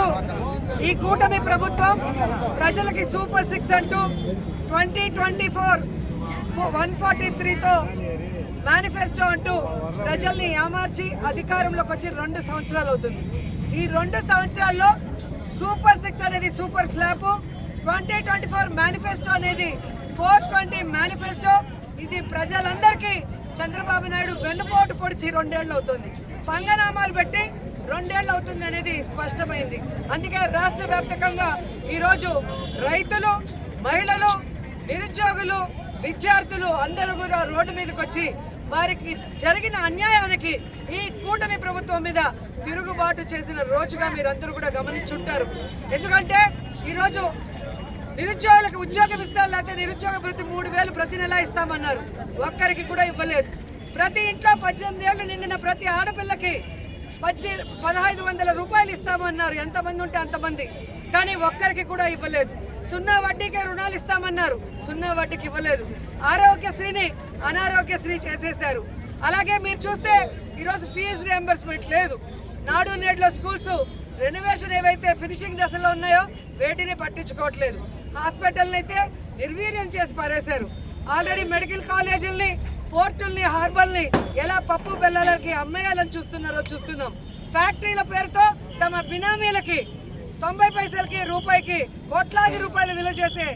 ఈరోజు ఈ కూటమి ప్రభుత్వం ప్రజలకి సూపర్ 6 అంటూ 2024 143తో మేనిఫెస్టో అంటూ ప్రజల్ని ఏమార్చి అధికారంలోకి వచ్చి 2 సంవత్సరాలు అవుతుంది. ఈ 2 సంవత్సరాల్లో సూపర్ 6 అనేది సూపర్ ఫ్లాప్, 2024 మేనిఫెస్టో అనేది 420 మేనిఫెస్టో. ఇది ప్రజలందరికీ చంద్రబాబు నాయుడు వెన్నుపోటు పొడిచి 2 ఏళ్ళు అవుతుంది, పంగనామాలు పెట్టి 2 ఏళ్ళు అవుతుంది అనేది స్పష్టమైంది. అందుకే రాష్ట్ర వ్యాప్తంగా ఈరోజు రైతులు, మహిళలు, నిరుద్యోగులు, విద్యార్థులు అందరూ కూడా రోడ్డు మీదకి వచ్చి వారికి జరిగిన అన్యాయానికి ఈ కూటమి ప్రభుత్వం మీద తిరుగుబాటు చేసిన రోజుగా మీరందరూ కూడా గమనించుంటారు. ఎందుకంటే ఈరోజు నిరుద్యోగులకు ఉద్యోగం ఇస్తారు, లేకపోతే నిరుద్యోగ భృతి 3000 ప్రతి నెల ఇస్తామన్నారు, ఒక్కరికి కూడా ఇవ్వలేదు. ప్రతి ఇంట్లో 18 ఏళ్లు నిండిన ప్రతి ఆడపిల్లకి 1500 రూపాయలు ఇస్తామన్నారు, ఎంతమంది ఉంటే అంతమంది, కానీ ఒక్కరికి కూడా ఇవ్వలేదు. 0 వడ్డీకే రుణాలు ఇస్తామన్నారు, 0 వడ్డీకి ఇవ్వలేదు. ఆరోగ్యశ్రీని అనారోగ్యశ్రీ చేసేశారు. అలాగే మీరు చూస్తే ఈరోజు ఫీజు రియంబర్స్మెంట్ లేదు. నాడు నేడులో స్కూల్స్ రెనోవేషన్ ఏవైతే ఫినిషింగ్ దశలో ఉన్నాయో వేటిని పట్టించుకోవట్లేదు. హాస్పిటల్ని అయితే నిర్వీర్యం చేసి పారేశారు. ఆల్రెడీ మెడికల్ కాలేజీల్ని, పోర్టుల్ని, హార్బర్ని ఎలా పప్పు బెల్లాలకి అమ్మేయాలని చూస్తున్నాం. ఫ్యాక్టరీల పేరుతో తమ బినామీలకి 90 పైసలకి రూపాయికి కోట్లాది రూపాయలు విలువ చేసే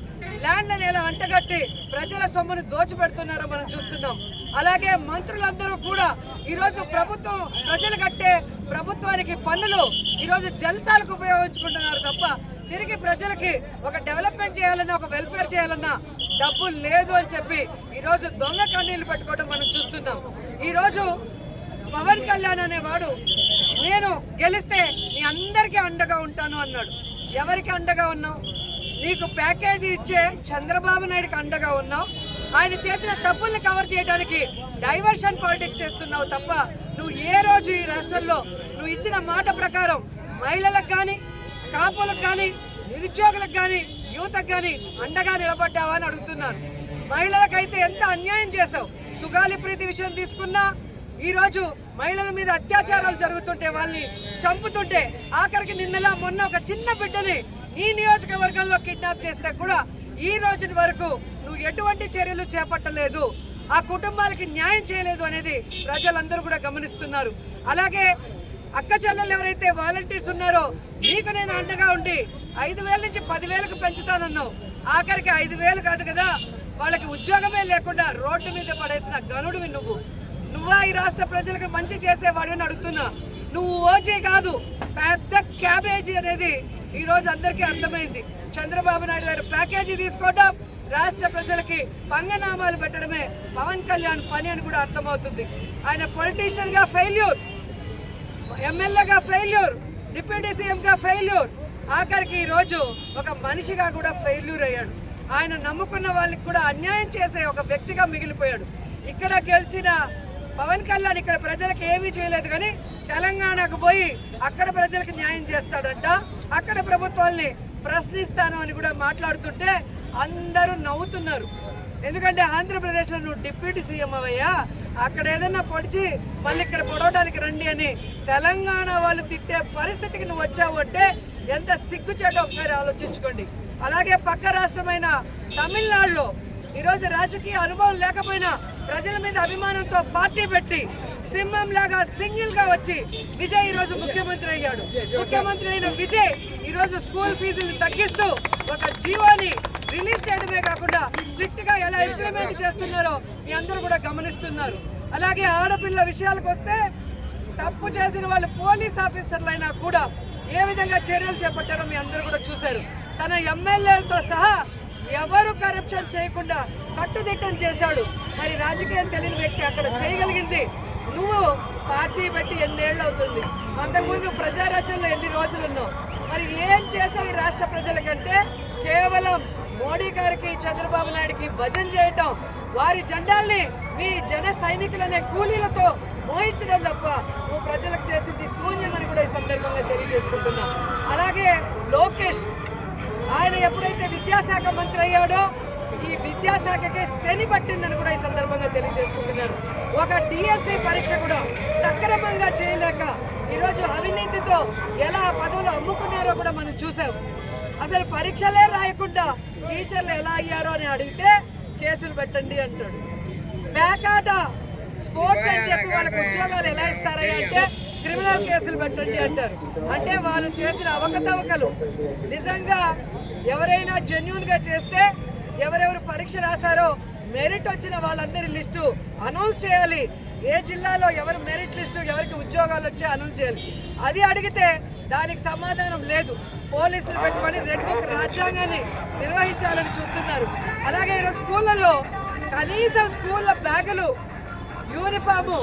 ల్యాండ్లను ఎలా అంటగట్టి ప్రజల సొమ్మును దోచిపెడుతున్నారో మనం చూస్తున్నాం. అలాగే మంత్రులందరూ కూడా ఈరోజు ప్రభుత్వం ప్రజలు కట్టే ప్రభుత్వానికి పన్నులు ఈరోజు జల్సాలకు ఉపయోగించుకుంటున్నారు తప్ప తిరిగి ప్రజలకి ఒక డెవలప్మెంట్ చేయాలన్నా, ఒక వెల్ఫేర్ చేయాలన్నా డబ్బు లేదు అని చెప్పి ఈరోజు దొంగ కన్నీళ్లు పెట్టుకోవడం మనం చూస్తున్నాం. ఈరోజు పవన్ కళ్యాణ్ అనేవాడు నేను గెలిస్తే మీ అందరికీ అండగా ఉంటాను అన్నాడు. ఎవరికి అండగా ఉన్నావు? నీకు ప్యాకేజీ ఇచ్చే చంద్రబాబు నాయుడుకి అండగా ఉన్నావు. ఆయన చేసిన తప్పుల్ని కవర్ చేయడానికి డైవర్షన్ పాలిటిక్స్ చేస్తున్నావు తప్ప నువ్వు ఏ రోజు ఈ రాష్ట్రంలో నువ్వు ఇచ్చిన మాట ప్రకారం మహిళలకు కానీ, కాపులకు కానీ, నిరుద్యోగులకు కానీ, యువతకు కానీ అండగా నిలబడ్డావా అని అడుగుతున్నారు. మహిళలకైతే ఎంత అన్యాయం చేశావు. సుగాలి ప్రీతి విషయం తీసుకున్నా ఈరోజు మహిళల మీద అత్యాచారాలు జరుగుతుంటే, వాళ్ళని చంపుతుంటే, ఆఖరికి నిన్నలా మొన్న ఒక చిన్న బిడ్డని ఈ నియోజకవర్గంలో కిడ్నాప్ చేస్తే కూడా ఈ రోజు వరకు నువ్వు ఎటువంటి చర్యలు చేపట్టలేదు, ఆ కుటుంబాలకి న్యాయం చేయలేదు అనేది ప్రజలందరూ కూడా గమనిస్తున్నారు. అలాగే అక్క చెల్లెలు ఎవరైతే వాలంటీర్స్ ఉన్నారో నీకు నేను అండగా ఉండి 5000 నుంచి 10,000కు పెంచుతానన్నావు. ఆఖరికి 5000 కాదు కదా, వాళ్ళకి ఉద్యోగమే లేకుండా రోడ్డు మీద పడేసిన గనుడివి నువ్వా ఈ రాష్ట్ర ప్రజలకు మంచి చేసేవాడు అని అడుగుతున్నా. నువ్వు ఓజీ కాదు, పెద్ద క్యాబేజీ అనేది ఈరోజు అందరికీ అర్థమైంది. చంద్రబాబు నాయుడు గారు ప్యాకేజీ తీసుకోవడం, రాష్ట్ర ప్రజలకి పంగనామాలు పెట్టడమే పవన్ కళ్యాణ్ పని అని కూడా అర్థమవుతుంది. ఆయన పొలిటీషియన్గా ఫెయిల్యూర్, ఎమ్మెల్యేగా ఫెయిల్యూర్, డిప్యూటీ సీఎంగా ఫెయిల్యూర్, ఆఖరికి ఈరోజు ఒక మనిషిగా కూడా ఫెయిల్యూర్ అయ్యాడు. ఆయన నమ్ముకున్న వాళ్ళకి కూడా అన్యాయం చేసే ఒక వ్యక్తిగా మిగిలిపోయాడు. ఇక్కడ గెలిచిన పవన్ కళ్యాణ్ ఇక్కడ ప్రజలకు ఏమీ చేయలేదు, కానీ తెలంగాణకు పోయి అక్కడ ప్రజలకు న్యాయం చేస్తాడంట, అక్కడ ప్రభుత్వాల్ని ప్రశ్నిస్తాను అని కూడా మాట్లాడుతుంటే అందరూ నవ్వుతున్నారు. ఎందుకంటే ఆంధ్రప్రదేశ్లో నువ్వు డిప్యూటీ సీఎం అవయ్యా, అక్కడ ఏదన్నా పొడిచి మళ్ళీ ఇక్కడ పొడవడానికి రండి అని తెలంగాణ వాళ్ళు తిట్టే పరిస్థితికి నువ్వు వచ్చావు అంటే ఎంత సిగ్గుచేటో ఒకసారి ఆలోచించుకోండి. అలాగే పక్క రాష్ట్రమైన తమిళనాడులో ఈరోజు రాజకీయ అనుభవం లేకపోయినా ప్రజల మీద అభిమానంతో పార్టీ పెట్టి సింహం లాగా సింగిల్ గా వచ్చి విజయ్ ఈరోజు ముఖ్యమంత్రి అయ్యాడు. ముఖ్యమంత్రి అయిన విజయ్ ఈరోజు స్కూల్ ఫీజులను తగ్గిస్తూ ఒక జీవోని రిలీజ్ చేయడమే కాకుండా స్ట్రిక్ట్ గా ఎలా ఇంప్లిమెంట్ చేస్తున్నారో మీ అందరూ కూడా గమనిస్తున్నారు. అలాగే ఆడపిల్ల విషయాలకు వస్తే తప్పు చేసిన వాళ్ళు పోలీస్ ఆఫీసర్లైనా కూడా ఏ విధంగా చర్యలు చేపట్టారో మీ అందరూ కూడా చూశారు. తన ఎమ్మెల్యేలతో సహా ఎవరు కరప్షన్ చేయకుండా కట్టుదిట్టం చేశాడు. మరి రాజకీయం తెలియని వ్యక్తి అక్కడ చేయగలిగింది నువ్వు పార్టీ పెట్టి ఎన్నేళ్ళు అవుతుంది, అంతకుముందు ప్రజారాజ్యంలో ఎన్ని రోజులు ఉన్నావు, మరి ఏం చేసావు ఈ రాష్ట్ర ప్రజలకంటే కేవలం మోడీ గారికి, చంద్రబాబు నాయుడికి భజన చేయటం, వారి జెండాల్ని మీ జన సైనికులనే కూలీలతో మోయించడం తప్ప నువ్వు ప్రజలకు చేసింది శూన్యమని కూడా ఈ సందర్భంగా తెలియజేసుకుంటున్నా. అలాగే లోకేష్ ఆయన ఎప్పుడైతే విద్యాశాఖ మంత్రి అయ్యాడో ఈ విద్యాశాఖకే శని పట్టిందని కూడా ఈ సందర్భంగా తెలియజేసుకుంటున్నారు. ఒక డిఎస్సి పరీక్ష కూడా సక్రమంగా చేయలేక ఈరోజు అవినీతితో ఎలా పదవులు అమ్ముకున్నారు అయ్యారో కూడా మనం చూసాం. అసలు పరీక్షలే రాయకుండా టీచర్లు ఎలా అయ్యారో అని అడిగితే కేసులు పెట్టండి అంటాడు. బ్యాకాట స్పోర్ట్స్ అని చెప్పి వాళ్ళకి ఉద్యోగాలు ఎలా ఇస్తారని అంటే క్రిమినల్ కేసులు పెట్టండి అంటారు. అంటే వాళ్ళు చేసిన అవకతవకలు నిజంగా ఎవరైనా జెన్యూన్ గా చేస్తే ఎవరెవరు పరీక్ష రాశారో మెరిట్ వచ్చిన వాళ్ళందరి లిస్టు అనౌన్స్ చేయాలి. ఏ జిల్లాలో ఎవరు మెరిట్ లిస్టు ఎవరికి ఉద్యోగాలు వచ్చి అనౌన్స్ చేయాలి. అది అడిగితే దానికి సమాధానం లేదు. పోలీసులు పెట్టుకొని రెడ్ బుక్ రాజ్యాంగాన్ని నిర్వహించాలని చూస్తున్నారు. అలాగే ఈరోజు స్కూళ్ళల్లో కనీసం స్కూళ్ళ బ్యాగులు, యూనిఫాము,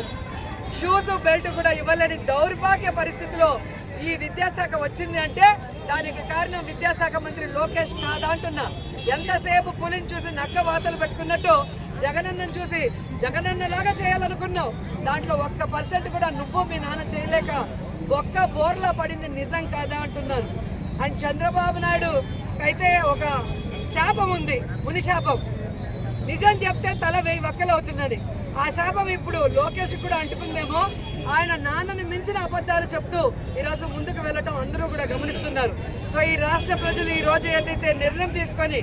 షూస్, బెల్ట్ కూడా ఇవ్వలేని దౌర్భాగ్య పరిస్థితిలో ఈ విద్యాశాఖ వచ్చింది అంటే దానికి కారణం విద్యాశాఖ మంత్రి లోకేష్ కాదా అంటున్నా. ఎంతసేపు పులిని చూసి నక్క వాతలు పెట్టుకున్నట్టు జగనన్నను చూసి జగనన్నలాగా చేయాలనుకున్నావు. దాంట్లో 1% కూడా నువ్వు మీ నాన్న చేయలేక ఒక్క బోర్లా పడింది నిజం కాదా అంటున్నాను. అండ్ చంద్రబాబు నాయుడు అయితే ఒక శాపం ఉంది, ముని శాపం. నిజం చెప్తే తల 1000 వక్కలు అవుతుందని. ఆ శాపం ఇప్పుడు లోకేష్ కూడా అంటుకుందేమో. ఆయన నాన్నని మించిన అబద్ధాలు చెప్తూ ఈరోజు ముందుకు వెళ్ళటం అందరూ కూడా గమనిస్తున్నారు. సో ఈ రాష్ట్ర ప్రజలు ఈ రోజు ఏదైతే నిర్ణయం తీసుకొని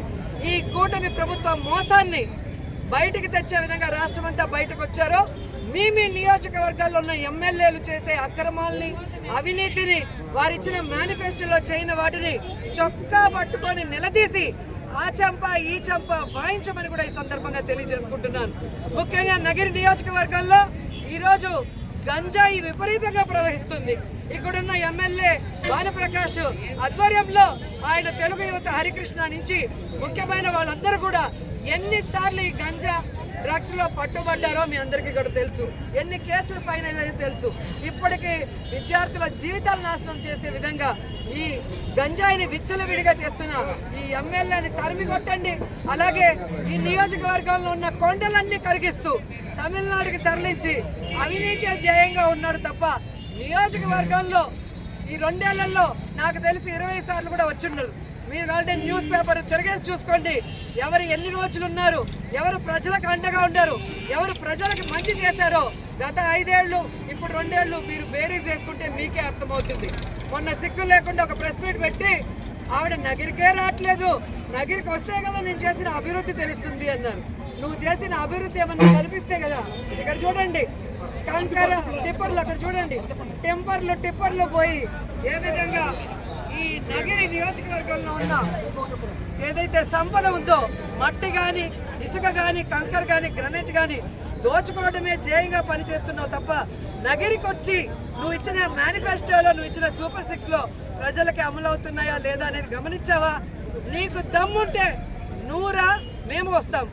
ఈ కూటమి ప్రభుత్వం మోసాన్ని బయటికి తెచ్చే విధంగా రాష్ట్రమంతా బయటకు వచ్చారో, మీ నియోజకవర్గాల్లో ఉన్న ఎమ్మెల్యేలు చేసే అక్రమాలని, అవినీతిని, వారిచ్చిన మేనిఫెస్టోలో చేయని వాటిని చొక్కా పట్టుకొని నిలదీసి ఆ చంప ఈ చంప వాయించమని కూడా ఈ సందర్భంగా తెలియజేసుకుంటున్నాను. ముఖ్యంగా నగిరి నియోజకవర్గంలో ఈరోజు గంజాయి విపరీతంగా ప్రవహిస్తుంది. ఇక్కడున్న ఎమ్మెల్యే భానుప్రకాష్ ఆధ్వర్యంలో ఆయన తెలుగు యువత హరికృష్ణ నుంచి ముఖ్యమైన వాళ్ళందరూ కూడా ఎన్నిసార్లు ఈ గంజా డ్రగ్స్ లో పట్టుబడ్డారో మీ అందరికీ కూడా తెలుసు. ఎన్ని కేసులు ఫైనల్ అయ్యో తెలుసు. ఇప్పటికీ విద్యార్థుల జీవితాలు నాశనం చేసే విధంగా ఈ గంజాయిని విచ్చలవిడిగా చేస్తున్న ఈ ఎమ్మెల్యేని తరిమి కొట్టండి. అలాగే ఈ నియోజకవర్గంలో ఉన్న కొండలన్నీ కరిగిస్తూ తమిళనాడుకి తరలించి అవినీతి జయంగా ఉన్నాడు తప్ప నియోజకవర్గంలో ఈ 2 ఏళ్లలో నాకు తెలిసి 20 సార్లు కూడా వచ్చిండరు. మీరు కాబట్టి న్యూస్ పేపర్ తిరిగేసి చూసుకోండి. ఎవరు ఎన్ని రోజులు ఉన్నారు, ఎవరు ప్రజలకు అండగా ఉన్నారు, ఎవరు ప్రజలకు మంచి చేశారో గత 5 ఏళ్ళు ఇప్పుడు 2 ఏళ్ళు మీరు బేరీజ్ చేసుకుంటే మీకే అర్థమవుతుంది. మొన్న సిగ్గు లేకుండా ఒక ప్రెస్ మీట్ పెట్టి ఆవిడ నగిరికే రావట్లేదు, నగిరికి వస్తే కదా నేను చేసిన అభివృద్ధి తెలుస్తుంది అన్నారు. నువ్వు చేసిన అభివృద్ధి ఏమన్నా కనిపిస్తే కదా. ఇక్కడ చూడండి కంకర టిప్పర్లు, అక్కడ చూడండి టిప్పర్లు పోయి ఏ విధంగా ఈ నగిరి నియోజకవర్గంలో ఉన్న ఏదైతే సంపద ఉందో మట్టి కానీ, ఇసుక కానీ, కంకర కానీ, గ్రనైట్ కానీ దోచుకోవడమే ధ్యేయంగా పనిచేస్తున్నావు తప్ప నగిరికి వచ్చి నువ్వు ఇచ్చిన మేనిఫెస్టోలో, నువ్వు ఇచ్చిన సూపర్ 6లో ప్రజలకి అమలవుతున్నాయా లేదా అనేది గమనించావా? నీకు దమ్ముంటే నువ్వురా, మేము వస్తాం.